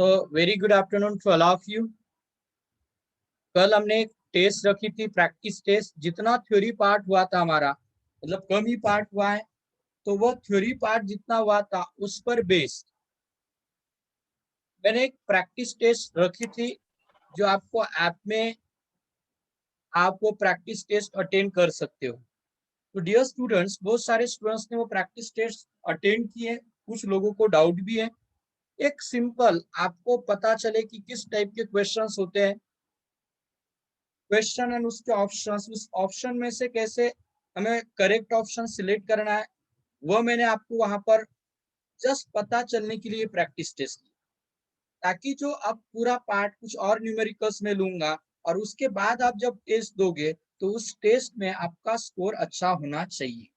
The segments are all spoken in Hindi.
So very good afternoon to all of you. कल हमने एक टेस्ट रखी थी, प्रैक्टिस टेस्ट। जितना थ्योरी पार्ट हुआ था हमारा, मतलब कम ही पार्ट हुआ है, तो वो थ्योरी पार्ट जितना हुआ था उस पर बेस्ड मैंने एक प्रैक्टिस टेस्ट रखी थी, जो आपको ऐप में आप वो प्रैक्टिस टेस्ट अटेंड कर सकते हो। तो डियर स्टूडेंट्स, बहुत सारे स्टूडेंट्स ने वो प्रैक्टिस टेस्ट अटेंड किए, कुछ लोगों को डाउट भी है। एक सिंपल आपको पता चले कि किस टाइप के क्वेश्चंस होते हैं, क्वेश्चन एंड उसके ऑप्शंस, उस ऑप्शन में से कैसे हमें करेक्ट ऑप्शन सिलेक्ट करना है, वो मैंने आपको वहां पर जस्ट पता चलने के लिए प्रैक्टिस टेस्ट की, ताकि जो अब पूरा पार्ट कुछ और न्यूमेरिकल्स में लूंगा और उसके बाद आप जब टेस्ट दोगे तो उस टेस्ट में आपका स्कोर अच्छा होना चाहिए।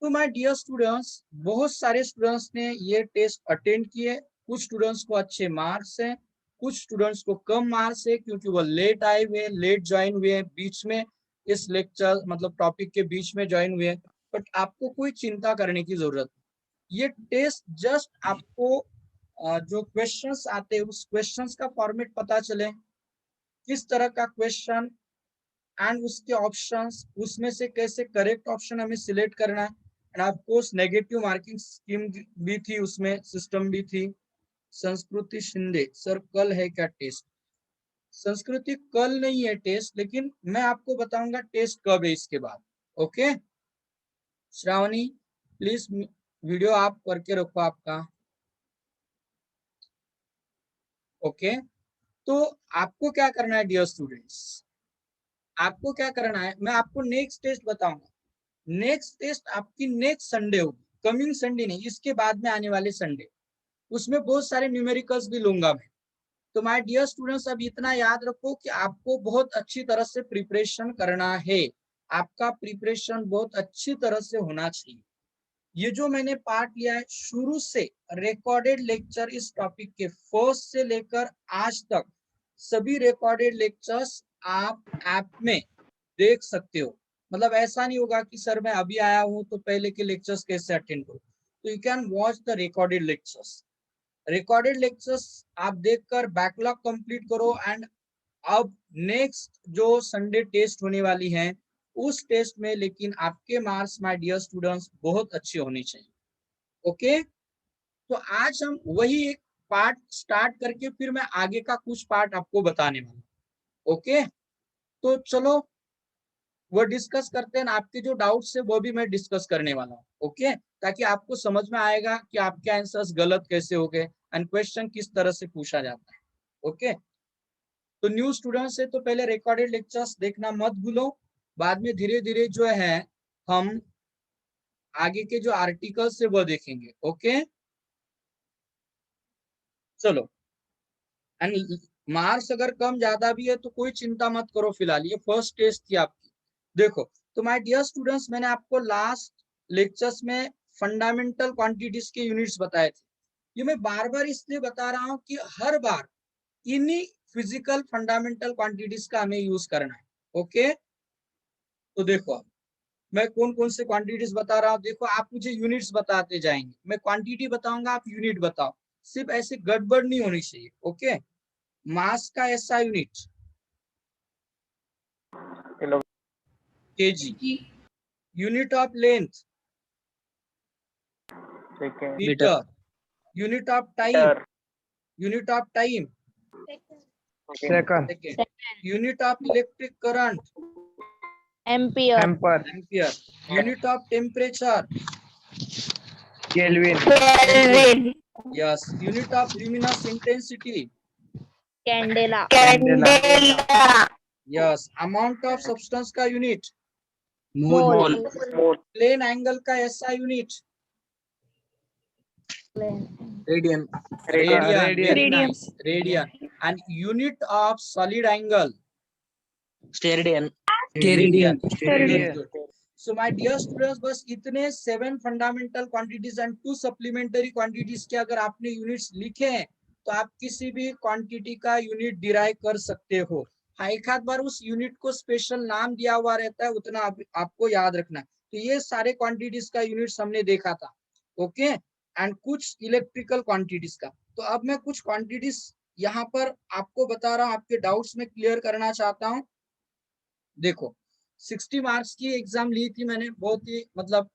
तो माय डियर स्टूडेंट्स, बहुत सारे स्टूडेंट्स ने ये टेस्ट अटेंड किए। कुछ स्टूडेंट्स को अच्छे मार्क्स हैं, कुछ स्टूडेंट्स को कम मार्क्स है, क्योंकि वो लेट आए हुए, लेट ज्वाइन हुए, बीच में इस लेक्चर मतलब टॉपिक के बीच में ज्वाइन हुए। बट आपको कोई चिंता करने की जरूरत नहीं। ये टेस्ट जस्ट आपको जो क्वेश्चंस आते हैं उस क्वेश्चंस का फॉर्मेट पता चले, किस तरह का क्वेश्चन एंड उसके ऑप्शंस, उसमें से कैसे करेक्ट ऑप्शन हमें सिलेक्ट करना है। End of course negative marking scheme भी थी, उसमें सिस्टम भी थी। संस्कृति शिंदे सर, कल है क्या टेस्ट? संस्कृति कल नहीं है टेस्ट, लेकिन मैं आपको बताऊंगा टेस्ट कब है इसके बाद। ओके श्रावणी, प्लीज वीडियो आप करके रखो आपका। ओके तो आपको क्या करना है डियर स्टूडेंट्स, आपको क्या करना है, मैं आपको नेक्स्ट टेस्ट बताऊंगा। नेक्स्ट टेस्ट आपकी नेक्स्ट संडे होगी, कमिंग संडे नहीं, इसके बाद में आने वाले संडे। उसमें बहुत सारे न्यूमेरिकल्स भी लूंगा मैं। तो माय डियर स्टूडेंट्स, अब इतना याद रखो कि आपको बहुत अच्छी तरह से प्रिपरेशन करना है। आपका प्रिपरेशन बहुत अच्छी तरह से होना चाहिए। ये जो मैंने पार्ट लिया है शुरू से, रिकॉर्डेड लेक्चर इस टॉपिक के फर्स्ट से लेकर आज तक, सभी रिकॉर्डेड लेक्चर्स आप ऐप में देख सकते हो। मतलब ऐसा नहीं होगा कि सर मैं अभी आया हूं तो पहले के लेक्चर्स कैसे अटेंड करूं। तो you can watch the recorded lectures. Recorded lectures आप देखकर बैकलॉग कंप्लीट करो। एंड अब नेक्स्ट जो संडे टेस्ट होने वाली है, उस टेस्ट में लेकिन आपके मार्क्स माय डियर स्टूडेंट्स बहुत अच्छे होने चाहिए। ओके तो आज हम वही एक पार्ट स्टार्ट करके फिर मैं आगे का कुछ पार्ट आपको बताने वाला। ओके तो चलो वो डिस्कस करते हैं। आपके जो डाउट्स है वो भी मैं डिस्कस करने वाला हूँ। ओके ताकि आपको समझ में आएगा कि आपके आंसर्स गलत कैसे हो गए एंड क्वेश्चन किस तरह से पूछा जाता है। ओके तो न्यू स्टूडेंट्स है तो पहले रिकॉर्डेड लेक्चर्स देखना मत भूलो। बाद में धीरे धीरे जो है हम आगे के जो आर्टिकल्स है वो देखेंगे। ओके चलो एंड मार्क्स अगर कम ज्यादा भी है तो कोई चिंता मत करो, फिलहाल ये फर्स्ट टेस्ट थी आपकी। देखो तो माय डियर स्टूडेंट्स, मैंने आपको लास्ट लेक्चर्स में फंडामेंटल क्वांटिटीज के यूनिट्स बताए थे। ये मैं बार बार इसलिए बता रहा हूँ कि हर बार इन्हीं फिजिकल फंडामेंटल क्वांटिटीज का हमें यूज करना है। ओके तो देखो मैं कौन कौन से क्वांटिटीज बता रहा हूँ। देखो आप मुझे यूनिट्स बताते जाएंगे, मैं क्वांटिटी बताऊंगा, आप यूनिट बताओ। सिर्फ ऐसे गड़बड़ नहीं होनी चाहिए। ओके मास का ऐसा unit KG, unit of length metre, unit of time, unit of time second, unit of electric current ampere, ampere, unit of temperature kelvin, yes, unit of luminous intensity candela, yes, amount of substance का यूनिट, मोल, प्लेन एंगल का ऐसा unit radian, radian, radian and unit of solid angle steradian, so my dear students, बस इतने 7 fundamental quantities and 2 supplementary quantities के अगर आपने यूनिट्स लिखे हैं तो आप किसी भी क्वांटिटी का यूनिट डिराइव कर सकते हो। हाँ एक आध बार उस यूनिट को स्पेशल नाम दिया हुआ रहता है, उतना आपको याद रखना है। तो ये सारे क्वांटिटीज का यूनिट्स हमने देखा था। ओके एंड कुछ इलेक्ट्रिकल क्वांटिटीज का। तो अब मैं कुछ क्वांटिटीज यहाँ पर आपको बता रहा हूँ, आपके डाउट्स में क्लियर करना चाहता हूँ। देखो 60 मार्क्स की एग्जाम ली थी मैंने, बहुत ही मतलब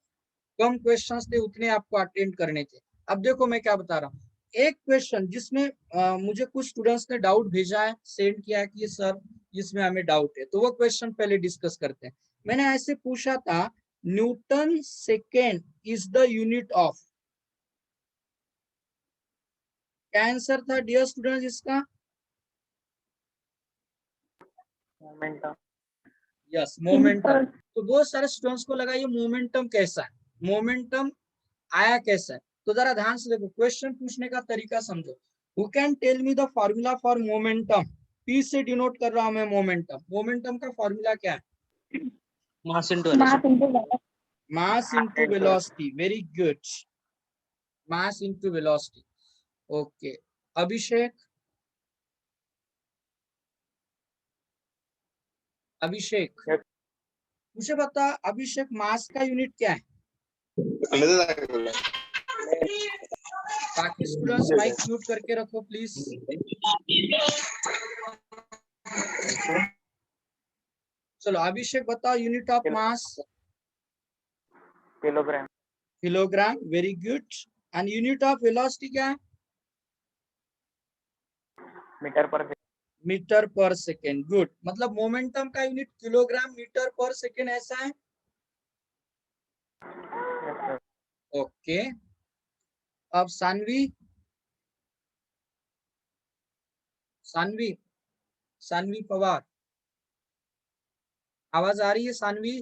कम क्वेश्चंस थे, उतने आपको अटेंड करने थे। अब देखो मैं क्या बता रहा हूँ, एक क्वेश्चन जिसमें मुझे कुछ स्टूडेंट्स ने डाउट भेजा है, सेंड किया है कि सर इसमें हमें डाउट है, तो वो क्वेश्चन पहले डिस्कस करते हैं। मैंने ऐसे पूछा था, Newton second is the unit of, क्या आंसर था डियर स्टूडेंट्स इसका? मोमेंटम। Yes, momentum. तो बहुत सारे स्टूडेंट्स को लगा ये मोमेंटम कैसा है, मोमेंटम आया कैसा है। तो जरा ध्यान से देखो, क्वेश्चन पूछने का तरीका समझो। Who can tell me the formula for momentum? P से डिनोट कर रहा हूं मैं मोमेंटम। मोमेंटम का फॉर्मूला क्या है? Mass into velocity. Mass into velocity. Very good, mass into velocity. Okay, Abhishek, Abhishek मुझे बता, अभिषेक मास का यूनिट क्या है? बाकी स्टूडेंट्स माइक म्यूट करके रखो प्लीज। चलो अभिषेक बताओ, unit of mass? Kilogram. Kilogram, very good. And unit of velocity क्या है? मीटर पर मीटर पर सेकेंड। गुड, मतलब मोमेंटम का unit kilogram metre per second ऐसा है। ओके, अब सानवी, सानवी, सानवी पवार, आवाज आ रही है Sanvi?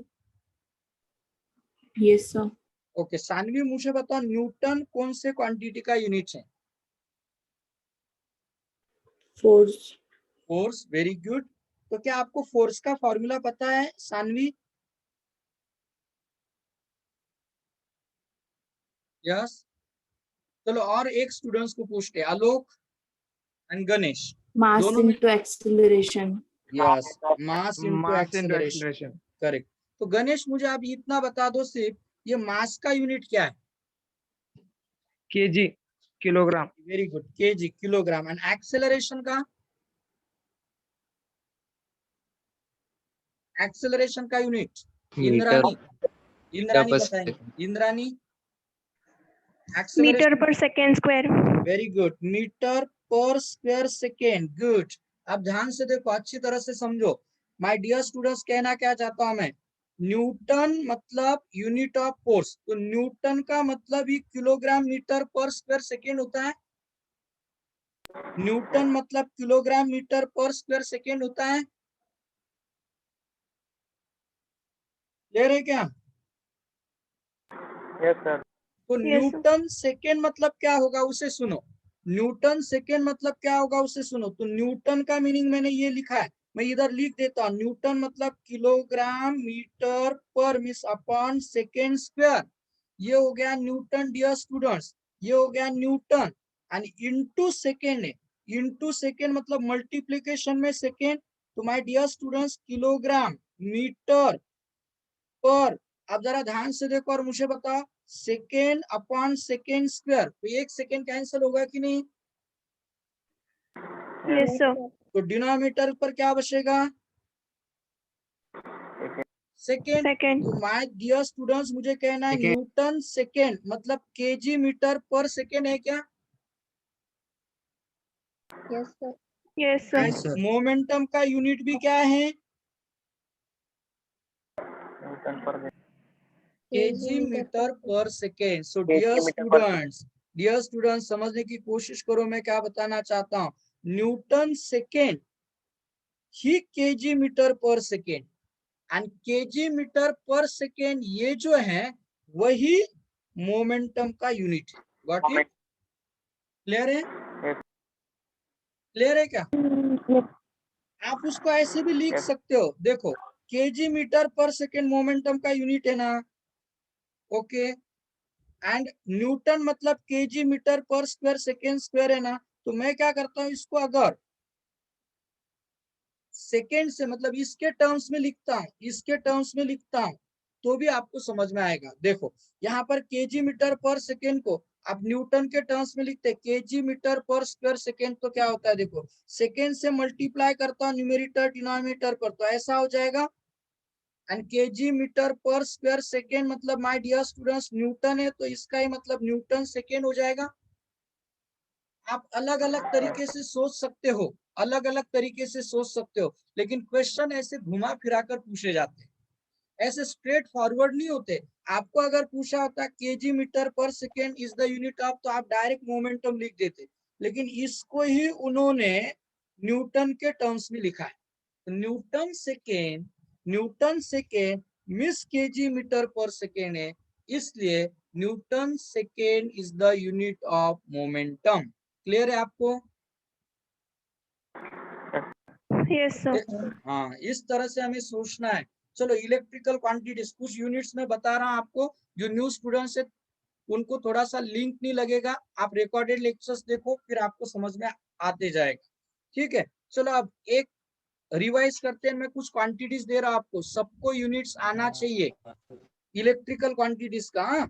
Yes sir. Okay Sanvi, मुझे बताओ न्यूटन कौन से क्वांटिटी का यूनिट है? फोर्स। Force, very good. तो क्या आपको फोर्स का फॉर्मूला पता है सानवी? यस। चलो और एक स्टूडेंट्स को पूछते हैं, आलोक एंड गणेश, मास दोनों में। Into acceleration. Yes, mass into acceleration, correct. तो गणेश मुझे आप इतना बता दो सिर्फ, ये मास का यूनिट क्या है? KG, kilogram. Very good, KG, kilogram. And acceleration का, एक्सेलरेशन का यूनिट? मीटर, इंद्रानी, इंद्रानी बताएंगे, इंद्रानी। मीटर एक्सेलरेशन, पर second square. Very good, metre पर स्क्वायर सेकेंड। गुड। अब ध्यान से देखो, अच्छी तरह से समझो माय डियर स्टूडेंट्स, कहना क्या चाहता हूं मैं, न्यूटन मतलब यूनिट ऑफ फोर्स, तो न्यूटन का मतलब ही किलोग्राम मीटर पर स्क्वायर सेकेंड होता है। न्यूटन मतलब किलोग्राम मीटर पर स्क्वायर सेकेंड होता है। ले रहे क्या? Yes sir. तो Yes, sir. न्यूटन सेकेंड मतलब क्या होगा उसे सुनो, न्यूटन सेकेंड मतलब क्या होगा उसे सुनो। तो न्यूटन का मीनिंग मैंने ये लिखा है, मैं इधर लिख देता हूँ। न्यूटन मतलब किलोग्राम मीटर पर मीन्स अपॉन सेकेंड स्क्वायर, ये हो गया न्यूटन डियर स्टूडेंट्स, ये हो गया न्यूटन। एंड इनटू सेकेंड है, इनटू सेकेंड मतलब मल्टीप्लीकेशन में सेकेंड। तो my dear students, kilogram metre पर, अब जरा ध्यान से देखो और मुझे बताओ, सेकेंड अपॉन सेकेंड स्क्वायर, तो एक सेकेंड कैंसिल होगा कि नहीं? Yes, sir. तो डिनोमिनेटर पर क्या बचेगा? सेकेंड। Second. तो माय डियर स्टूडेंट्स मुझे कहना है, Second. न्यूटन सेकेंड मतलब केजी मीटर पर सेकेंड है क्या? Yes sir. Yes, sir. And momentum का यूनिट भी क्या है? न्यूटन पर केजी मीटर पर सेकेंड। सो kg डियर मीटर पर स्टूडेंट्स, डियर स्टूडेंट्स समझने की कोशिश करो मैं क्या बताना चाहता हूँ। Newton second he KG meter per second, and KG meter per second ये जो है वही मोमेंटम का यूनिट है। Got it? क्लियर है? क्लियर है क्या? आप उसको ऐसे भी लिख Yes. सकते हो, देखो KG meter per second momentum का यूनिट है ना। ओके, एंड न्यूटन मतलब केजी मीटर पर स्क्वायर सेकेंड स्क्वायर है ना। तो मैं क्या करता हूं, इसको अगर सेकेंड से मतलब इसके टर्म्स में लिखता हूं, इसके टर्म्स में लिखता हूं, तो भी आपको समझ में आएगा। देखो यहाँ पर केजी मीटर पर सेकेंड को आप न्यूटन के टर्म्स में लिखते हैं केजी मीटर पर स्क्वायर सेकेंड, तो क्या होता है देखो, सेकेंड से मल्टीप्लाई करता हूँ न्यूमेरेटर डिनोमिनेटर पर, तो ऐसा हो जाएगा। एंड केजी मीटर पर स्क्वायर सेकेंड मतलब माय डियर स्टूडेंट्स न्यूटन है, तो इसका ही मतलब न्यूटन सेकेंड हो जाएगा। आप अलग अलग तरीके से सोच सकते हो, अलग अलग तरीके से सोच सकते हो, लेकिन क्वेश्चन ऐसे घुमा फिरा कर पूछे जाते हैं, ऐसे स्ट्रेट फॉरवर्ड नहीं होते। आपको अगर पूछा होता KG meter per second is the unit of, तो आप डायरेक्ट मोमेंटम लिख देते, लेकिन इसको ही उन्होंने न्यूटन के टर्म्स में लिखा है। तो newton second means KG meter per second है, इसलिए newton second is the unit of momentum. Clear है आपको? Yes, sir. हाँ, इस तरह से हमें सोचना है। चलो इलेक्ट्रिकल क्वांटिटीज कुछ यूनिट्स में बता रहा हूँ आपको, जो न्यू स्टूडेंट्स है उनको थोड़ा सा लिंक नहीं लगेगा, आप रिकॉर्डेड लेक्चर्स देखो फिर आपको समझ में आते जाएगा। ठीक है, चलो अब एक रिवाइज करते हैं। मैं कुछ क्वांटिटीज दे रहा हूँ आपको, सबको यूनिट्स आना चाहिए इलेक्ट्रिकल क्वांटिटीज का।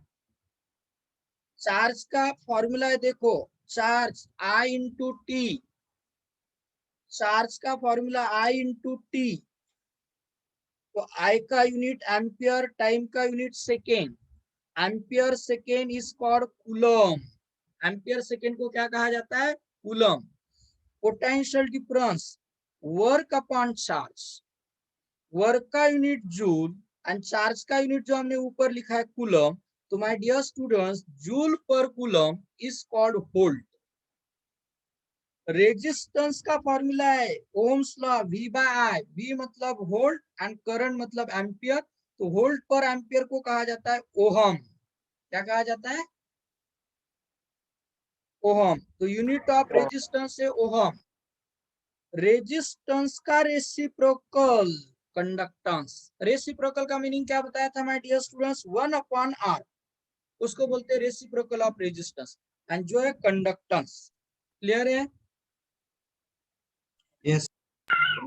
चार्ज का फॉर्मूला है देखो, charge I into T, charge का फॉर्मूला आई इंटू टी, तो आई का यूनिट एम्पियर, टाइम का unit second, ampere second is called coulomb, ampere second को क्या कहा जाता है? Coulomb. Potential difference work upon charge, work का यूनिट जूल एंड चार्ज का यूनिट जो हमने ऊपर लिखा है कूलम, तो my dear students joule per coulomb is called volt. Resistance का फॉर्मूला है ओम्स लॉ, V बाय आई, V मतलब वोल्ट एंड करंट मतलब एम्पियर, तो वोल्ट पर एम्पियर को कहा जाता है ओहम। क्या कहा जाता है? ओहम। तो यूनिट ऑफ रेजिस्टेंस है ओहम। रेजिस्टेंस का रेसिप्रोकल कंडक्टेंस, रेसिप्रोकल का मीनिंग क्या बताया था my dear students? 1 upon R, उसको बोलते हैं रेसिप्रोकल ऑफ रेजिस्टेंस, एंड जो है कंडक्टेंस। क्लियर है? यस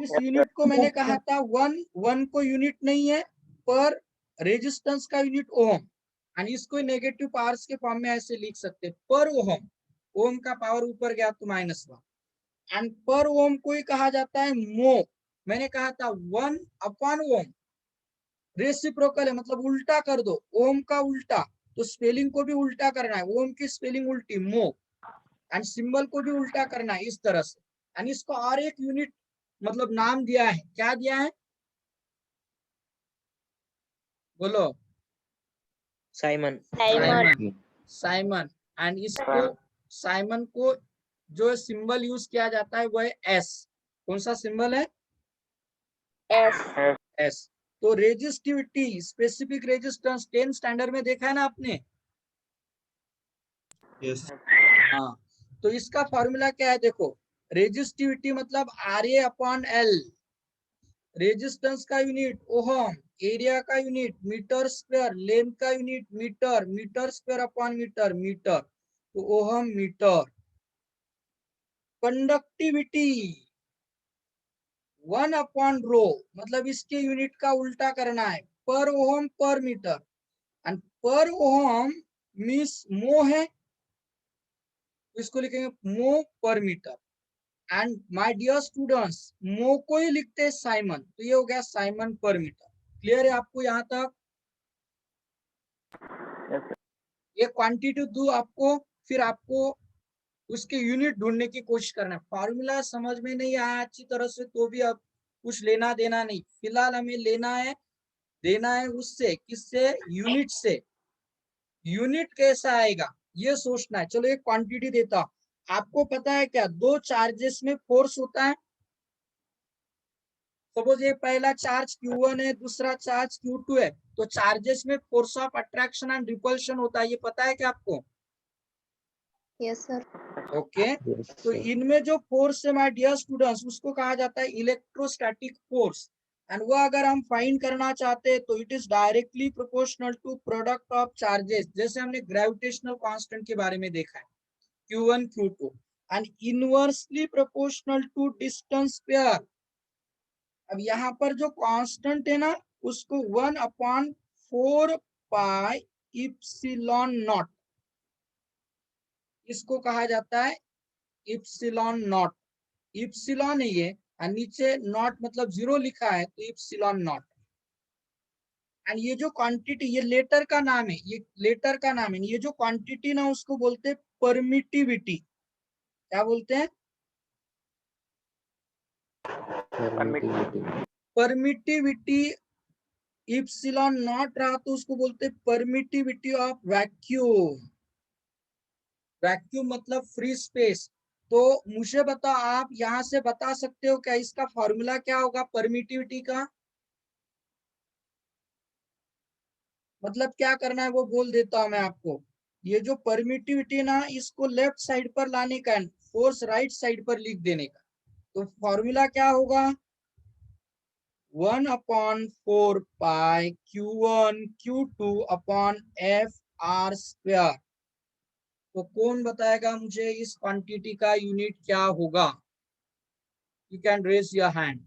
इस यूनिट को मैंने कहा था वन को यूनिट नहीं है, पर रेजिस्टेंस का यूनिट ओम, एंड इसको नेगेटिव पावर्स के फॉर्म में ऐसे लिख सकते हैं, पर ओम, ओम का पावर ऊपर गया तो -1, एंड पर ओम को ही कहा जाता है मो। मैंने कहा था 1 अपॉन ओम, रेसिप्रोकल है मतलब उल्टा कर दो, ओम का उल्टा, तो स्पेलिंग को भी उल्टा करना है, ओम की स्पेलिंग उल्टी मो, एंड सिंबल को भी उल्टा करना है इस तरह से। एंड इसको और एक यूनिट मतलब नाम दिया है, क्या दिया है बोलो? साइमन। साइमन। एंड इसको साइमन को जो सिंबल यूज किया जाता है वो है एस। कौन सा सिंबल है? एस। तो रेजिस्टिविटी, स्पेसिफिक रेजिस्टेंस 10 स्टैंडर्ड में देखा है ना आपने? यस हाँ, तो इसका फॉर्मूला क्या है देखो, रेजिस्टिविटी मतलब RA अपॉन L, रेजिस्टेंस का यूनिट ओहम, एरिया का यूनिट मीटर स्क्वायर, लेंथ का unit metre, metre square upon metre, metre, तो ohm metre. Conductivity 1 upon rho, मतलब इसके यूनिट का उल्टा करना है, per ohm per meter, and per ohm means mho है, तो इसको लिखेंगे mho per meter. And my dear students mho को ही लिखते हैं साइमन, तो ये हो गया साइमन पर मीटर। क्लियर है आपको यहाँ तक? ये क्वांटिटी दो आपको, फिर आपको उसके यूनिट ढूंढने की कोशिश करना है। फॉर्मूला समझ में नहीं आया अच्छी तरह से तो भी अब कुछ लेना देना नहीं, फिलहाल हमें लेना है देना है उससे, किससे? यूनिट से। यूनिट कैसा आएगा ये सोचना है। चलो एक क्वांटिटी देता हूं, आपको पता है क्या दो चार्जेस में फोर्स होता है? सपोज ये पहला चार्ज Q1 है, दूसरा चार्ज Q2 है, तो चार्जेस में force of attraction and repulsion होता है, ये पता है क्या आपको? Yes, sir. ओके तो इनमें जो फोर्स है माय डियर स्टूडेंट्स उसको कहा जाता है इलेक्ट्रोस्टैटिक फोर्स, एंड वो अगर हम फाइंड करना चाहते हैं तो it is directly proportional to product of charges, जैसे हमने ग्रेविटेशनल कांस्टेंट के बारे में देखा है Q1 Q2, and inversely proportional to distance pair. अब यहाँ पर जो कांस्टेंट है ना उसको 1/4 पाई इप्सिलॉन नॉट, इसको कहा जाता है इप्सिलॉन नॉट। इप्सिलॉन है ये, और नीचे नॉट मतलब जीरो लिखा है, तो इप्सिलॉन नॉट। एंड ये जो क्वांटिटी, ये लेटर का नाम है, ये लेटर का नाम है। ये जो क्वांटिटी ना, उसको बोलते हैं परमिटिविटी। क्या बोलते हैं? परमिटिविटी। इप्सिलॉन नॉट रहा तो उसको बोलते हैं परमिटिविटी ऑफ वैक्यूम। वैक्यूम मतलब फ्री स्पेस। तो मुझे बताओ, आप यहां से बता सकते हो क्या इसका फॉर्मूला क्या होगा परमिटिविटी का? मतलब क्या करना है वो बोल देता हूं मैं आपको। ये जो परमिटिविटी ना, इसको लेफ्ट साइड पर लाने का, फोर्स राइट साइड पर लिख देने का। तो फॉर्मूला क्या होगा? 1/4 पाई Q1 Q2 अपॉन FR²। तो कौन बताएगा मुझे इस क्वांटिटी का यूनिट क्या होगा? You can raise your hand.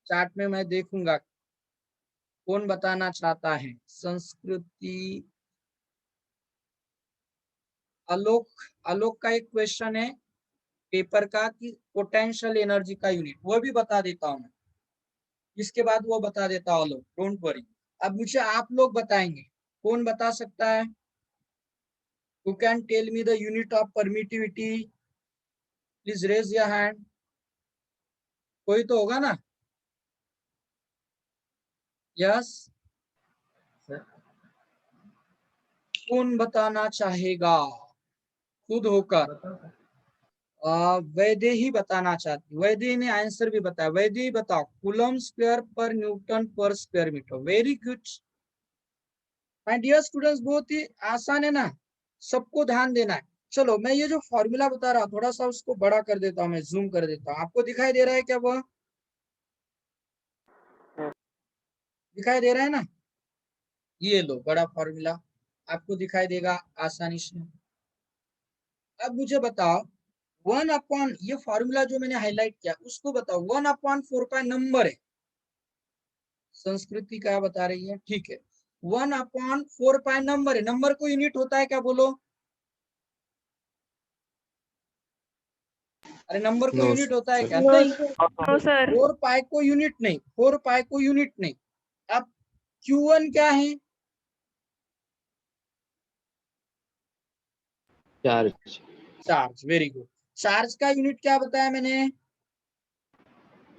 Chart में मैं देखूंगा कौन बताना चाहता है। संस्कृति, आलोक। आलोक का एक क्वेश्चन है पेपर का कि पोटेंशियल एनर्जी का यूनिट, वो भी बता देता हूं मैं। इसके बाद वो बता देता हूं आलोक, डोंट वरी। अब मुझे आप लोग बताएंगे, कौन बता सकता है? Who can tell me the unit of permittivity? Please raise your hand. कोई तो होगा ना? यस, कौन बताना चाहेगा खुद होकर? वैद्य ही बताना चाहती। वैद्य ने आंसर भी बताया। वैद्य ही बताओ, coulomb square per newton per square meter. Very good my dear students, बहुत ही आसान है ना, सबको ध्यान देना है। चलो मैं ये जो फॉर्मूला बता रहा हूँ, थोड़ा सा उसको बड़ा कर देता हूँ, मैं जूम कर देता हूँ। आपको दिखाई दे रहा है क्या? वो दिखाई दे रहा है ना? ये लो बड़ा फॉर्मूला, आपको दिखाई देगा आसानी से। अब मुझे बताओ, 1/, ये फॉर्मूला जो मैंने हाईलाइट किया उसको बताओ। 1/4 का नंबर है। संस्कृति क्या बता रही है? ठीक है, 1/4 नंबर है। नंबर को यूनिट होता है क्या? बोलो। अरे नंबर को यूनिट होता है क्या? नहीं। No sir. 4 पाई को यूनिट नहीं, 4 पाई को यूनिट नहीं। अब Q1 क्या है? Charge. Charge. Very good. Charge का यूनिट क्या बताया मैंने?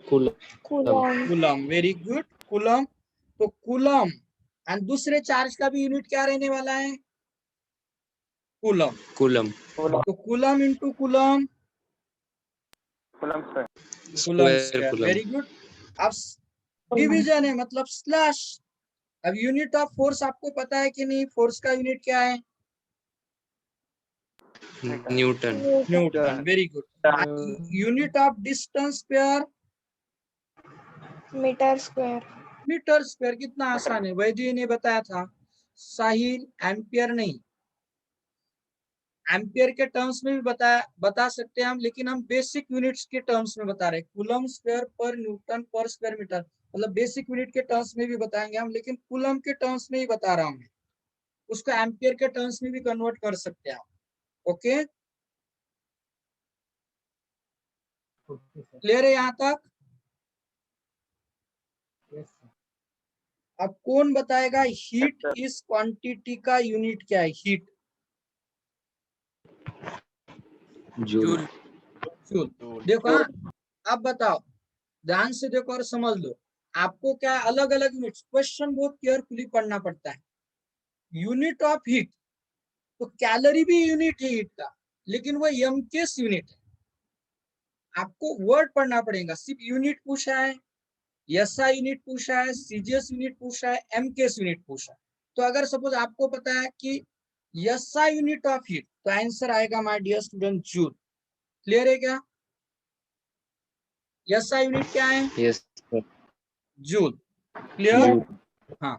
Coulomb. Coulomb. Very good, coulomb. तो कूलम, एंड दूसरे चार्ज का भी यूनिट क्या रहने वाला है? कूलम। कूलम। तो coulomb into coulomb, coulomb square square. Coulomb. Very good. अब डिवीजन है मतलब स्लैश। अब यूनिट ऑफ फोर्स आपको पता है कि नहीं? फोर्स का यूनिट क्या है? Newton. Newton. Very good. Unit of distance pair? Meter square. Meter square. कितना आसान है, वैद्य ने बताया था। साहिल, एम्पियर नहीं, एम्पियर के टर्म्स में भी बता सकते हैं हम, लेकिन हम बेसिक यूनिट्स के टर्म्स में बता रहे हैं। Coulomb square per newton per square metre, मतलब बेसिक यूनिट के टर्म्स में भी बताएंगे हम, लेकिन कूलम के टर्म्स में ही बता रहा हूं मैं। उसको एम्पियर के टर्म्स में भी कन्वर्ट कर सकते हैं आप। ओके, क्लियर है यहाँ तक? अब कौन बताएगा हीट इस क्वांटिटी का यूनिट क्या है? Heat, joule. जूल। देखो हाँ, अब बताओ, ध्यान से देखो और समझ लो। आपको क्या अलग अलग यूनिट्स, क्वेश्चन बहुत केयरफुली पढ़ना पड़ता है। यूनिट ऑफ हीट, तो कैलोरी भी यूनिट है हीट का, लेकिन वो एमकेएस यूनिट है। आपको वर्ड पढ़ना पड़ेगा। सिर्फ यूनिट पूछा है, एसआई यूनिट पूछा है, सीजीएस यूनिट पूछा है, एमकेएस यूनिट पूछा है। तो अगर सपोज आपको पता है कि एसआई यूनिट ऑफ हीट, तो आंसर आएगा my dear student joule. Clear है क्या? एसआई यूनिट क्या है? Yes joule. क्लियर? जूल। हाँ।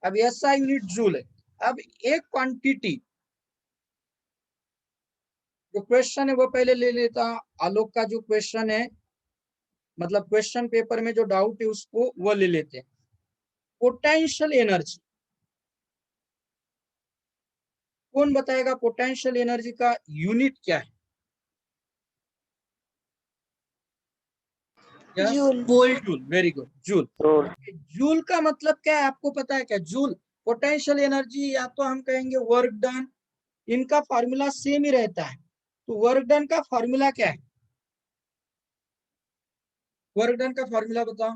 अब एसआई यूनिट जूल है। अब एक क्वांटिटी, जो क्वेश्चन है वो पहले ले लेता। आलोक का जो क्वेश्चन है, मतलब क्वेश्चन पेपर में जो डाउट है उसको वो ले लेते हैं। पोटेंशियल एनर्जी, कौन बताएगा पोटेंशियल एनर्जी का यूनिट क्या है? Joule. Joule, very good, joule. Joule का मतलब क्या है आपको पता है क्या? जूल पोटेंशियल एनर्जी, या तो हम कहेंगे वर्क डन, इनका फॉर्मूला सेम ही रहता है। तो वर्क डन का फॉर्मूला क्या है? वर्क डन का फॉर्मूला बताओ।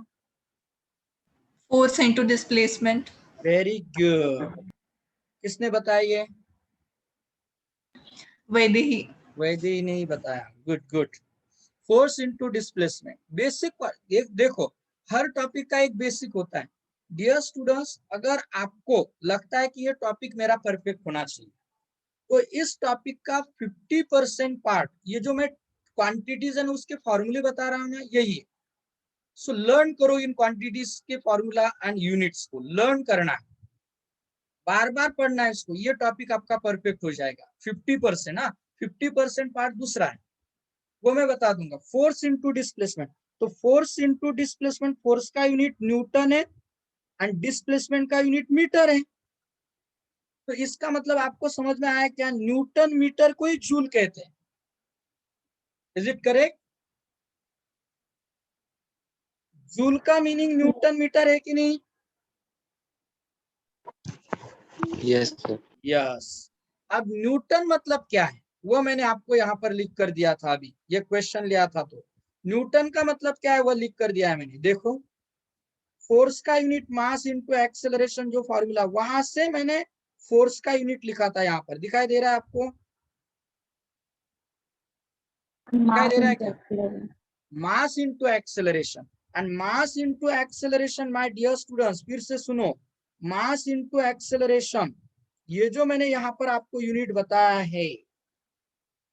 Force into displacement. Very good, किसने बताया ये? वैदेही। वैदेही ने ही बताया, good good. Force into displacement, basic पर देखो, हर टॉपिक का एक बेसिक होता है। डियर स्टूडेंट्स, अगर आपको लगता है कि ये टॉपिक मेरा परफेक्ट होना चाहिए, तो इस टॉपिक का 50% पार्ट, ये जो मैं क्वांटिटीज है उसके फॉर्मूले बता रहा हूं ना, यही है। सो लर्न करो इन क्वांटिटीज के फॉर्मूला एंड यूनिट्स को, लर्न करना है, बार बार पढ़ना है इसको, ये टॉपिक आपका परफेक्ट हो जाएगा। 50% ना, 50% पार्ट दूसरा है, वो मैं बता दूंगा। फोर्स इंटू डिस्प्लेसमेंट, तो फोर्स इंटू डिस्प्लेसमेंट, फोर्स का यूनिट न्यूटन है एंड डिस्प्लेसमेंट का यूनिट मीटर है। तो इसका मतलब आपको समझ में आया क्या? न्यूटन मीटर को ही जूल कहते हैं। Is it correct? जूल का मीनिंग न्यूटन मीटर है कि नहीं? Yes, sir. यस। अब न्यूटन मतलब क्या है वो मैंने आपको यहाँ पर लिख कर दिया था, अभी ये क्वेश्चन लिया था, तो न्यूटन का मतलब क्या है वो लिख कर दिया है मैंने। देखो, फोर्स का यूनिट मास इंटू एक्सेलरेशन, जो फॉर्मूला, वहां से मैंने फोर्स का यूनिट लिखा था, यहाँ पर दिखाई दे रहा है आपको? दिखाई दे रहा है क्या? Mass into acceleration, and mass into acceleration my dear students, फिर से सुनो, मास इंटू एक्सेलरेशन, ये जो मैंने यहाँ पर आपको यूनिट बताया है,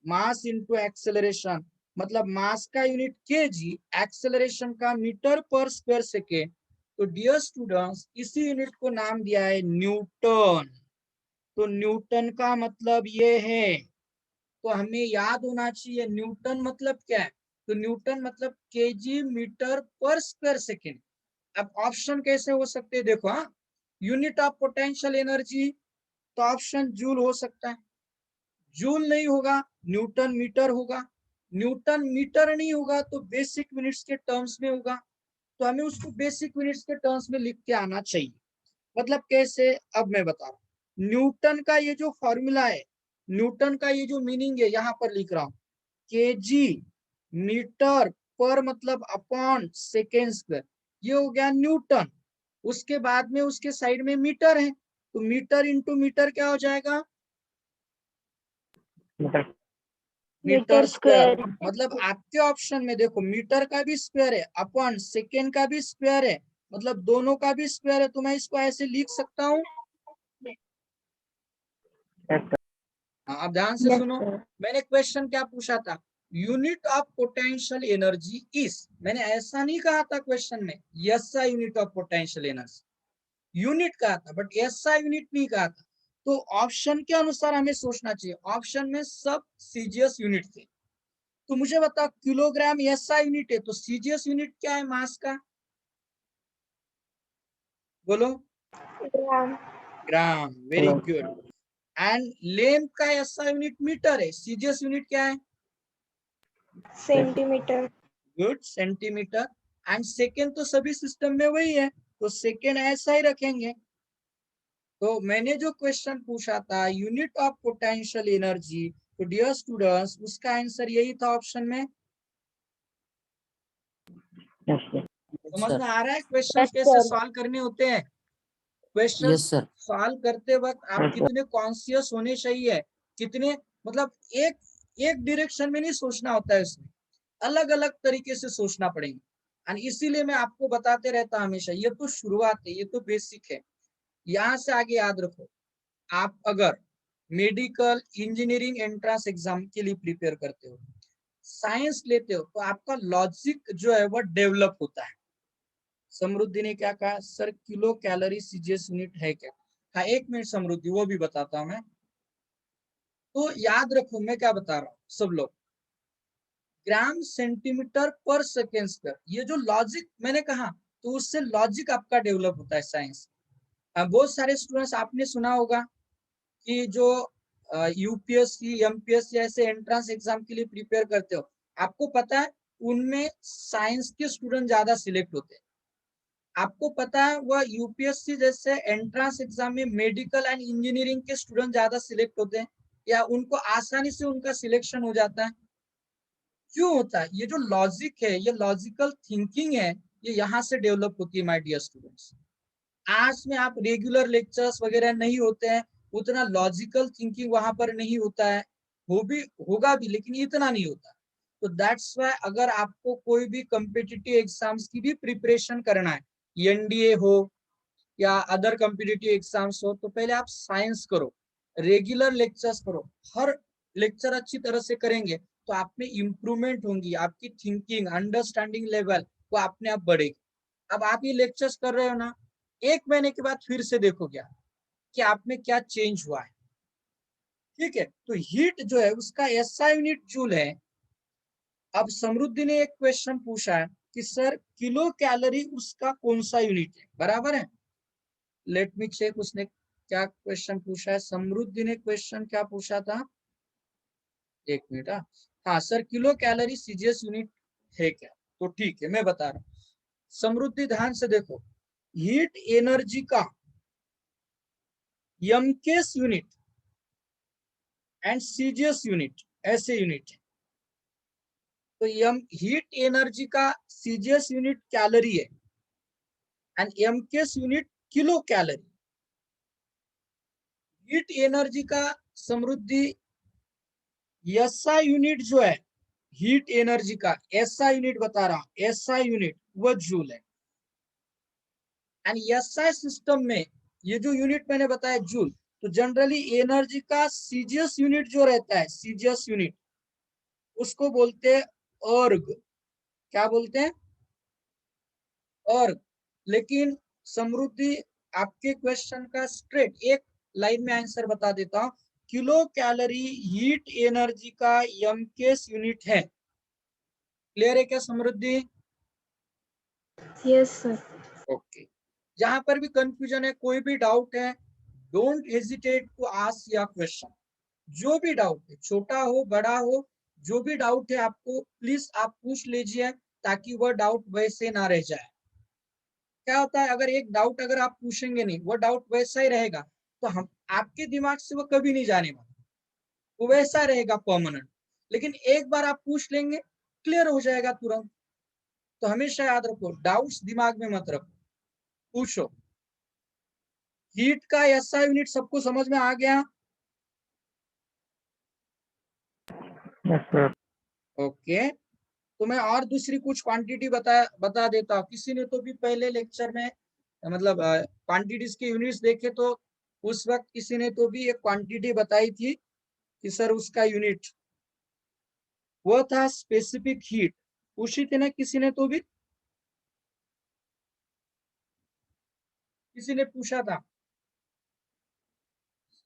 मास इंटू एक्सेलरेशन, मतलब मास का यूनिट केजी, एक्सेलरेशन का मीटर पर स्क्वायर सेकेंड। तो डियर स्टूडेंट्स, इसी यूनिट को नाम दिया है न्यूटन। तो न्यूटन का मतलब ये है, तो हमें याद होना चाहिए न्यूटन मतलब क्या है। तो न्यूटन मतलब केजी मीटर पर स्क्वायर सेकेंड। अब ऑप्शन कैसे हो सकते हैं देखो, हाँ, यूनिट ऑफ पोटेंशियल एनर्जी, तो ऑप्शन जूल हो सकता है, जूल नहीं होगा, न्यूटन मीटर होगा, न्यूटन मीटर नहीं होगा तो बेसिक यूनिट्स के टर्म्स में होगा, तो हमें उसको बेसिक यूनिट्स के टर्म्स में लिख के आना चाहिए। मतलब कैसे, अब मैं बता रहा हूँ। न्यूटन का ये जो फॉर्मूला है, न्यूटन का ये जो मीनिंग है, यहाँ पर लिख रहा हूँ, केजी मीटर पर मतलब अपॉन सेकेंड स्क्वायर, ये हो गया न्यूटन। उसके बाद में उसके साइड में मीटर है, तो मीटर इंटू मीटर क्या हो जाएगा? Meter square. मतलब आपके ऑप्शन में देखो, मीटर का भी स्क्वायर है, अपॉन सेकेंड का भी स्क्वायर है, मतलब दोनों का भी स्क्वायर है, तो मैं इसको ऐसे लिख सकता हूँ। हाँ, अब ध्यान से सुनो, मैंने क्वेश्चन क्या पूछा था? Unit of potential energy is, मैंने ऐसा नहीं कहा था क्वेश्चन में SI unit of potential energy, unit कहा था, बट एसआई यूनिट नहीं कहा था। तो ऑप्शन के अनुसार हमें सोचना चाहिए, ऑप्शन में सब सीजीएस यूनिट थे। तो मुझे बता, किलोग्राम एसआई यूनिट है, तो सीजीएस यूनिट क्या है मास का? बोलो। ग्राम। ग्राम, वेरी गुड। एंड लेंथ का एसआई यूनिट मीटर है, सीजीएस यूनिट क्या है? Centimetre. Good, centimetre. And second तो सभी सिस्टम में वही है, तो सेकेंड ऐसा ही रखेंगे। तो मैंने जो क्वेश्चन पूछा था यूनिट ऑफ पोटेंशियल एनर्जी, तो डियर स्टूडेंट्स उसका आंसर यही था ऑप्शन में। समझ में आ रहा है क्वेश्चन कैसे सॉल्व करने होते हैं? क्वेश्चन सॉल्व करते वक्त आप कितने कॉन्शियस होने चाहिए, कितने, मतलब एक एक डायरेक्शन में नहीं सोचना होता है, इसमें अलग अलग तरीके से सोचना पड़ेगा। एंड इसीलिए मैं आपको बताते रहता हमेशा, ये तो शुरुआत है, ये तो बेसिक है, यहाँ से आगे याद रखो। आप अगर मेडिकल इंजीनियरिंग एंट्रेंस एग्जाम के लिए प्रिपेयर करते हो, साइंस लेते हो, तो आपका लॉजिक जो है वो डेवलप होता है। समृद्धि ने क्या कहा sir, kilo calorie CGS unit है क्या? हाँ, एक मिनट समृद्धि, वो भी बताता हूं मैं। तो याद रखो मैं क्या बता रहा हूँ सब लोग, ग्राम सेंटीमीटर पर सेकेंड स्क्वायर, ये जो लॉजिक मैंने कहा, तो उससे लॉजिक आपका डेवलप होता है साइंस। बहुत सारे स्टूडेंट्स आपने सुना होगा कि जो यूपीएससी एमपीएससी ऐसे एंट्रेंस एग्जाम के लिए प्रिपेयर करते हो, आपको पता है उनमें साइंस के स्टूडेंट ज्यादा सिलेक्ट होते हैं। आपको पता है वह यूपीएससी जैसे एंट्रेंस एग्जाम में मेडिकल एंड इंजीनियरिंग के स्टूडेंट ज्यादा सिलेक्ट होते हैं, या उनको आसानी से उनका सिलेक्शन हो जाता है। क्यों होता है? ये जो लॉजिक है, ये लॉजिकल थिंकिंग है, ये यहाँ से डेवलप होती है माय डियर स्टूडेंट्स। आज में आप रेगुलर लेक्चर्स वगैरह नहीं होते हैं, उतना लॉजिकल थिंकिंग वहां पर नहीं होता है, होगा भी लेकिन इतना नहीं होता। तो दैट्स वाई अगर आपको कोई भी कॉम्पिटिटिव एग्जाम्स की भी प्रिपरेशन करना है, एनडीए हो या अदर कॉम्पिटिटिव एग्जाम्स हो, तो पहले आप साइंस करो, रेगुलर लेक्चर्स करो। हर लेक्चर अच्छी तरह से करेंगे तो आप में इम्प्रूवमेंट होंगी, आपकी थिंकिंग अंडरस्टैंडिंग लेवल वो अपने आप बढ़ेगी। अब आप ये लेक्चर्स कर रहे हो ना, 1 महीने के बाद फिर से देखो क्या कि आप में क्या चेंज हुआ है। ठीक है, तो हीट जो है उसका ऐसा यूनिट जूल है। अब समृद्धि ने एक क्वेश्चन पूछा है कि सर किलो कैलोरी उसका कौन सा यूनिट है, बराबर है? लेट मी चेक उसने क्या क्वेश्चन पूछा है। समृद्धि ने क्वेश्चन क्या पूछा था, 1 मिनट। हाँ sir, kilo calorie CGS unit है क्या? तो ठीक है, मैं बता रहा हूँ। समृद्धि ध्यान से देखो, हीट एनर्जी का MKS unit and CGS unit ऐसे यूनिट है। तो हीट एनर्जी का सीजीएस यूनिट कैलोरी है and MKS unit kilo calorie. Heat energy का समृद्धि एसआई यूनिट जो है, हीट एनर्जी का एसआई यूनिट बता रहा हूं, एसआई यूनिट वो जूल है। एंड एसआई सिस्टम में ये जो यूनिट मैंने बताया जूल, तो जनरली एनर्जी का सीजीएस यूनिट जो रहता है, सीजीएस यूनिट उसको बोलते हैं अर्ग। क्या बोलते हैं? अर्ग। लेकिन समृद्धि आपके क्वेश्चन का स्ट्रेट एक लाइन में आंसर बता देता हूं, किलो कैलोरी हीट एनर्जी का एमकेएस यूनिट है। क्लियर है क्या समृद्धि? Yes sir. ओके, जहां पर भी कंफ्यूजन है, कोई भी डाउट है, डोंट हेजिटेट टू आस्क या क्वेश्चन। जो भी डाउट है, छोटा हो बड़ा हो, जो भी डाउट है आपको प्लीज आप पूछ लीजिए, ताकि वह डाउट वैसे ना रह जाए। क्या होता है, अगर एक डाउट अगर आप पूछेंगे नहीं, वो डाउट वैसा ही रहेगा, तो हम आपके दिमाग से वो कभी नहीं जाने वाला, वो वैसा रहेगा परमानेंट। लेकिन एक बार आप पूछ लेंगे, क्लियर हो जाएगा तुरंत। तो हमेशा याद रखो, डाउट्स दिमाग में मत रखो, पूछो। हीट का ऐसा यूनिट सबको समझ में आ गया? Yes sir. ओके, तो मैं और दूसरी कुछ क्वांटिटी बता देता हूँ। किसी ने तो भी पहले लेक्चर में मतलब क्वांटिटीज के यूनिट्स देखे, तो उस वक्त किसी ने तो भी एक क्वांटिटी बताई थी कि सर उसका यूनिट वो था स्पेसिफिक हीट। पूछी थी ना किसी ने तो भी, किसी ने पूछा था।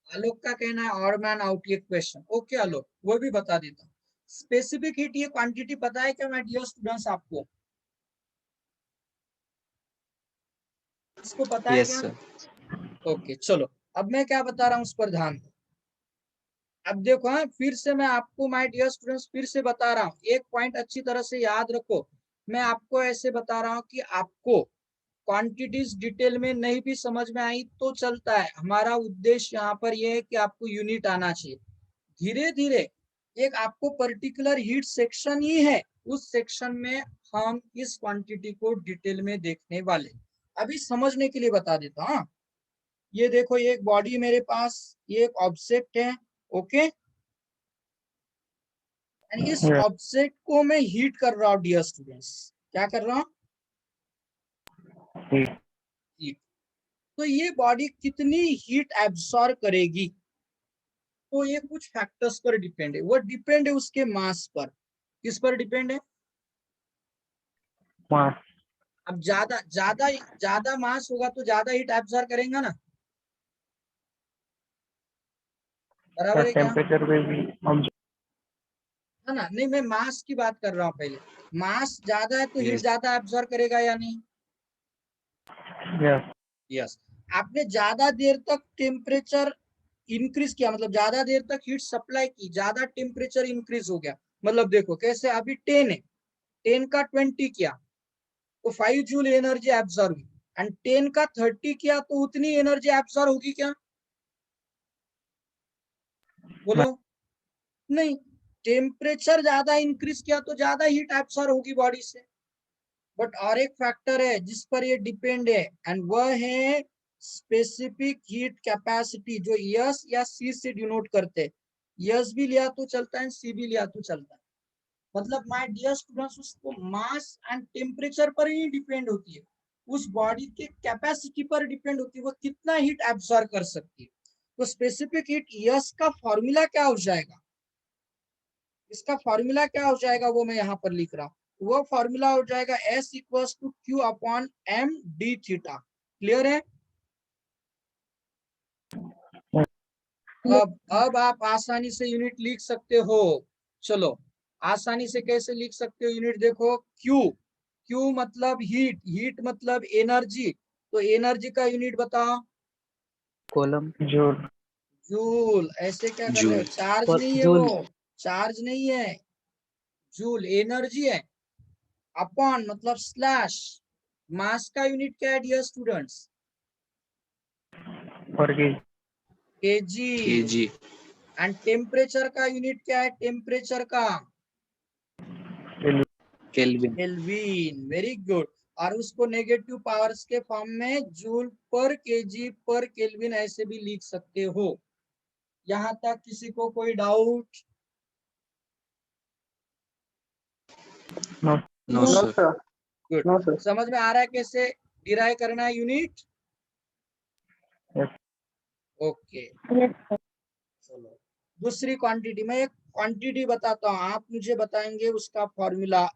आलोक का कहना है और मैन आउट ये क्वेश्चन। ओके आलोक, वो भी बता देता हूँ। स्पेसिफिक हीट ये क्वांटिटी पता है क्या माय डियर स्टूडेंट्स आपको? इसको पता है Yes, क्या? sir. ओके चलो, अब मैं क्या बता रहा हूँ उस पर ध्यान दो। अब देखो, हाँ फिर से मैं आपको माय डियर स्टूडेंट्स फिर से बता रहा हूँ, एक पॉइंट अच्छी तरह से याद रखो। मैं आपको ऐसे बता रहा हूँ कि आपको क्वांटिटीज डिटेल में नहीं भी समझ में आई तो चलता है, हमारा उद्देश्य यहाँ पर यह है कि आपको यूनिट आना चाहिए। धीरे धीरे एक आपको पर्टिकुलर हीट सेक्शन ही है, उस सेक्शन में हम इस क्वांटिटी को डिटेल में देखने वाले। अभी समझने के लिए बता देता हूँ। ये देखो, ये एक बॉडी मेरे पास, ये एक ऑब्जेक्ट है। ओके, इस Yes. ऑब्जेक्ट को मैं हीट कर रहा हूँ डियर स्टूडेंट्स। क्या कर रहा हूँ? Heat. हीट। तो ये बॉडी कितनी हीट एब्सॉर्ब करेगी, तो ये कुछ फैक्टर्स पर डिपेंड है। वो डिपेंड है उसके मास पर। किस पर डिपेंड है? Mass. अब ज्यादा ज्यादा ज्यादा मास होगा तो ज्यादा हीट एब्सॉर्ब करेगा ना, बराबर The है क्या? temperature will be object. है ना? नहीं, मैं मास की बात कर रहा हूँ पहले। मास ज्यादा है तो हीट Yes. ज्यादा एब्सॉर्ब करेगा या नहीं? Yes. यस। आपने ज्यादा देर तक टेम्परेचर इंक्रीज किया मतलब ज्यादा देर तक हीट सप्लाई की, ज्यादा टेम्परेचर इंक्रीज हो गया। मतलब देखो कैसे, अभी 10 है, 10 का 20 किया तो 5 जूल एनर्जी एब्सॉर्ब हुई, एंड 10 का 30 किया तो उतनी एनर्जी एब्सॉर्ब होगी क्या? बोलो नहीं। टेम्परेचर ज्यादा इंक्रीज किया तो ज्यादा हीट एब्सॉर्ब होगी बॉडी से। बट और एक फैक्टर है जिस पर ये डिपेंड है, एंड वह है स्पेसिफिक हीट कैपेसिटी, जो यस या सी से डिनोट करते हैं। यस भी लिया तो चलता है, सी भी लिया तो चलता है। मतलब माय डियर स्टूडेंट्स, उसको मास एंड टेम्परेचर पर ही डिपेंड होती है, उस बॉडी के कैपेसिटी पर डिपेंड होती है, वो कितना हीट एब्सॉर्ब कर सकती है। तो स्पेसिफिक हीट यस का फॉर्मूला क्या हो जाएगा, इसका फॉर्मूला क्या हो जाएगा वो मैं यहाँ पर लिख रहा हूँ। वो फॉर्मूला हो जाएगा S equals to Q upon M D theta. Clear है? अब आप आसानी से यूनिट लिख सकते हो। चलो आसानी से कैसे लिख सकते हो यूनिट, देखो Q मतलब हीट, हीट मतलब एनर्जी, तो एनर्जी का यूनिट बताओ। Column joule. जूल। ऐसे क्या कर रहे हो, जूल चार्ज पर नहीं है जूल वो, चार्ज नहीं है, जूल एनर्जी है। अपॉन मतलब स्लैश, मास का यूनिट क्या है डियर स्टूडेंट्स? पर के केजी। केजी एंड टेम्परेचर का यूनिट क्या है, टेम्परेचर का? Kelvin kelvin. Very good. और उसको नेगेटिव पावर्स के फॉर्म में जूल पर केजी पर केल्विन ऐसे भी लिख सकते हो। यहाँ तक किसी को कोई doubt? No no sir good. No sir. समझ में आ रहा है कैसे डिराइव करना है यूनिट? यस ओके चलो दूसरी क्वांटिटी, मैं एक क्वांटिटी बताता हूँ, आप मुझे बताएंगे उसका फॉर्मूला,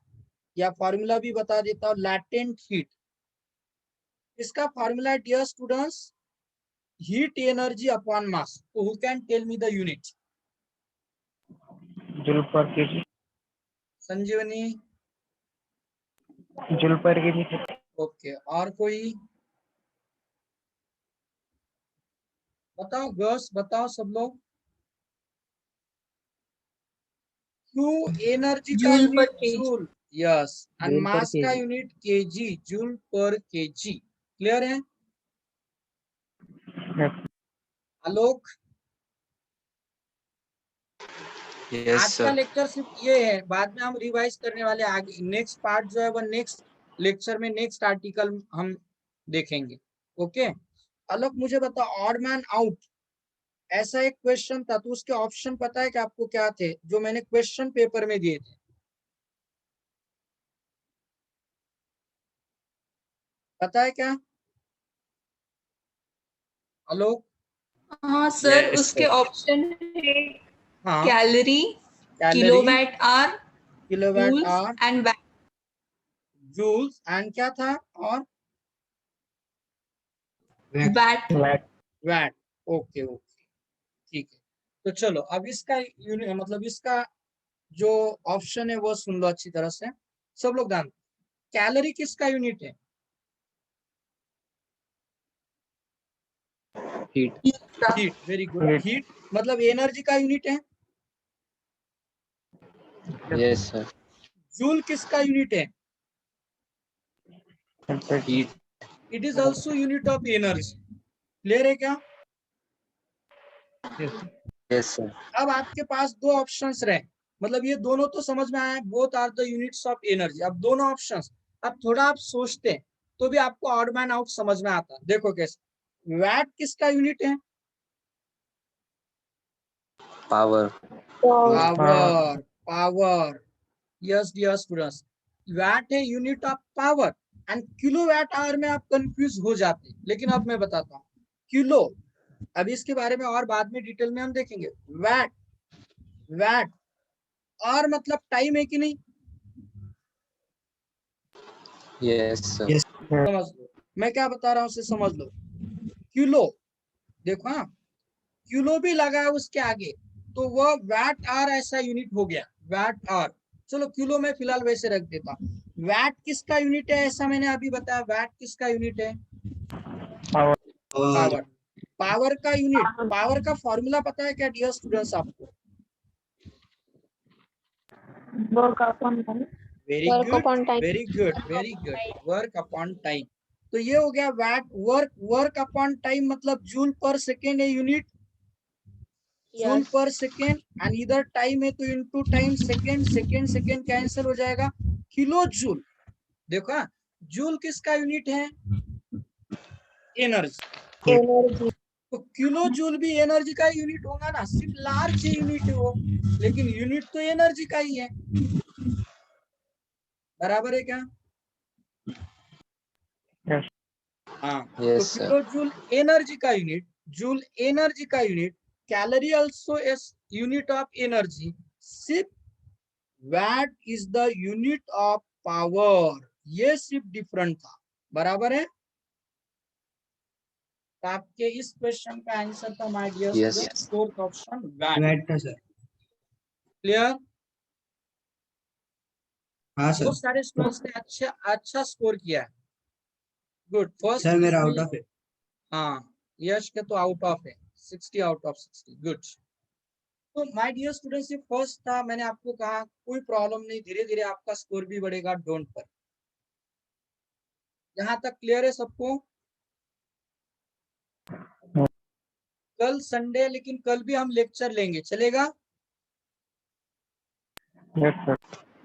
या फॉर्मूला भी बता देता हूँ। लैटेंट हीट, इसका formula dear students heat energy upon mass. तो who can tell me the unit? Joule per KG. Sanjivani. Joule per KG. Okay और कोई बताओ, गर्ल्स बताओ सब लोग। क्यू एनर्जी का joule per unit KG. Joule, yes, and joule per mass का KG unit KG, joule per KG. Clear है? यस आलोक, यस आज का सर लेक्चर सिर्फ ये है, बाद में हम रिवाइज करने वाले, आगे नेक्स्ट पार्ट जो है वो नेक्स्ट लेक्चर में, नेक्स्ट आर्टिकल हम देखेंगे। ओके आलोक मुझे बताओ, ऑड मैन आउट ऐसा एक क्वेश्चन था, तो उसके ऑप्शन पता है कि आपको क्या थे जो मैंने क्वेश्चन पेपर में दिए थे? पता है क्या आलोक? हाँ सर, यस उसके सर ऑप्शन है हाँ, calorie, calorie, kilowatt hour, kilowatt joules hour, and watt. Joules and क्या था और watt. Watt. Watt. Okay okay ठीक है। तो चलो अब इसका यूनिट मतलब इसका जो ऑप्शन है वो सुन लो अच्छी तरह से सब लोग, ध्यान। कैलोरी किसका यूनिट है? Heat heat. Very good. Heat मतलब एनर्जी का यूनिट है। यस सर जूल किसका यूनिट है? Heat it is also unit of energy. Clear है क्या? यस सर अब आपके पास दो ऑप्शंस रहे, मतलब ये दोनों तो समझ में आया, both are the units of energy. अब दोनों ऑप्शंस, अब थोड़ा आप सोचते हैं तो भी आपको ऑड मैन आउट समझ में आता है। देखो कैसे, वैट किसका यूनिट है? Power power. Power, yes dear students, watt है unit of power, and kilowatt hour में आप कंफ्यूज हो जाते हैं, लेकिन अब मैं बताता हूँ किलो। अभी इसके बारे में और बाद में डिटेल में हम देखेंगे। वैट, वैट और मतलब टाइम है कि नहीं? यस सर समझ लो मैं क्या बता रहा हूँ उसे समझ लो। किलो, देखो हाँ, किलो भी लगा है उसके आगे, तो वह वैट आवर ऐसा यूनिट हो गया, वैट आवर। चलो किलो में फिलहाल वैसे रख देता हूँ। वैट किसका यूनिट है ऐसा मैंने अभी बताया, वैट किसका यूनिट है? पावर। पावर। पावर का यूनिट, पावर का फॉर्मूला पता है क्या डियर स्टूडेंट्स आपको? Work upon time. Very Work good, upon time. Very good, very good, work upon time. तो ये हो गया वैट, वर्क अपॉन टाइम मतलब जूल पर सेकेंड है यूनिट, जूल Yes. पर सेकेंड, एंड इधर टाइम है तो into time, second second second cancel हो जाएगा, किलो जूल। देखो जूल किसका यूनिट है? एनर्जी। Energy. तो किलो जूल भी एनर्जी का यूनिट होगा ना, सिर्फ लार्ज यूनिट है वो, लेकिन यूनिट तो एनर्जी का ही है, बराबर है क्या? Yes. हाँ, तो Yes, sir. Kilo joule energy का यूनिट, जूल एनर्जी का unit, calorie also is unit of energy, सिर्फ watt is the unit of power, ये सिर्फ डिफरेंट था, बराबर है? तो आपके इस क्वेश्चन का आंसर था my dear Yes. Student, fourth option watt. Watt था सर। क्लियर? हाँ सर। बहुत सारे स्टूडेंट्स ने अच्छा स्कोर किया है, गुड। फर्स्ट सर मेरा आउट ऑफ है। हाँ, यश के तो आउट ऑफ है, 60 आउट ऑफ 60, गुड। तो माय डियर स्टूडेंट्स ये फर्स्ट था, मैंने आपको कहा कोई प्रॉब्लम नहीं, धीरे धीरे आपका स्कोर भी बढ़ेगा, डोंट पर। यहाँ तक क्लियर है सबको? कल संडे है, लेकिन कल भी हम लेक्चर लेंगे, चलेगा? Yes, sir.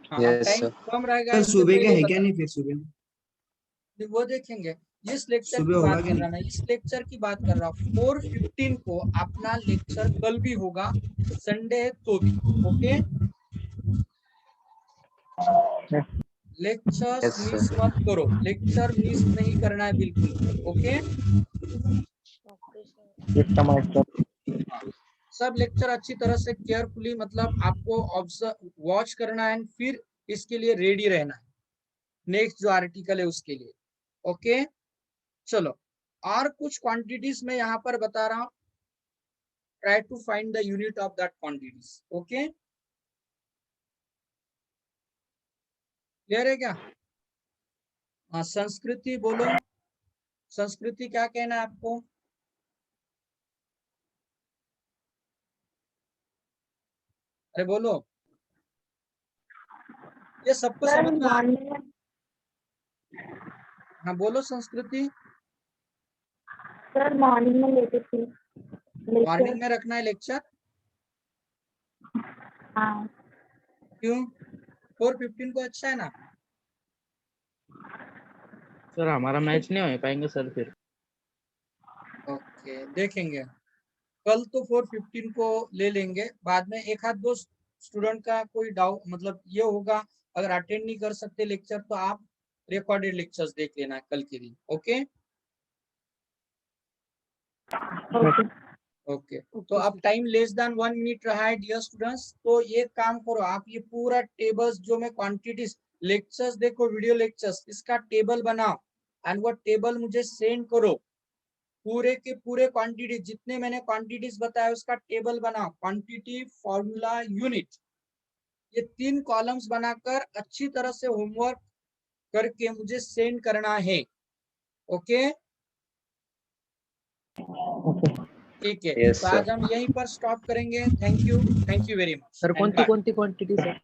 हाँ, Yes, टाइम sir. कम रहेगा सर इसलिए सुबह के पहले है बता, क्या नहीं फिर सुबह में? वो देखेंगे। इस लेक्चर सुबह की होगा बात क्या कर रहा ना, इस लेक्चर की बात कर रहा हूँ। 4:15 को अपना लेक्चर कल भी होगा, संडे है तो भी, okay? Yes. Lectures Yes, sir. Miss मत करो, लेक्चर मिस नहीं करना है बिल्कुल, ओके? Yes, sir, master. हाँ, सब लेक्चर अच्छी तरह से केयरफुली मतलब आपको ऑब्जर्व वॉच करना है, फिर इसके लिए रेडी रहना है, नेक्स्ट जो आर्टिकल है उसके लिए, ओके? चलो, और कुछ क्वांटिटीज में यहाँ पर बता रहा हूँ, try to find the unit of that quantities, okay? Clear है क्या? हाँ, संस्कृति बोलो, संस्कृति क्या कहना है आपको? अरे बोलो, ये सबको सर समझ में आ, मॉर्निंग में, हाँ बोलो संस्कृति। सर मॉर्निंग में लेते थे मॉर्निंग लेक्चर। में रखना है लेक्चर, हाँ क्यों? 4:15 को अच्छा है ना? सर हमारा मैच नहीं हो पाएंगे सर फिर। ओके, देखेंगे, कल तो 4:15 को ले लेंगे, बाद में एक आध दो स्टूडेंट का कोई डाउट मतलब ये होगा, अगर अटेंड नहीं कर सकते लेक्चर तो आप रिकॉर्डेड लेक्चर्स देख लेना है कल के दिन, ओके? ओके। ओके, तो अब टाइम लेस देन 1 मिनट रहा है डियर स्टूडेंट्स, तो ये काम करो आप, ये पूरा टेबल्स जो मैं क्वांटिटीज लेक्चर्स देखो, वीडियो लेक्चर्स, इसका टेबल बनाओ एंड वो टेबल मुझे सेंड करो, पूरे के पूरे क्वांटिटी जितने मैंने क्वांटिटीज बताया उसका टेबल बनाओ, क्वांटिटी, फॉर्मूला, यूनिट, ये 3 कॉलम्स बनाकर अच्छी तरह से होमवर्क करके मुझे सेंड करना है, ओके? Okay. ठीक है, Yes, तो sir. आज हम यहीं पर स्टॉप करेंगे, thank you very much. Sir कौन सी क्वांटिटी सर?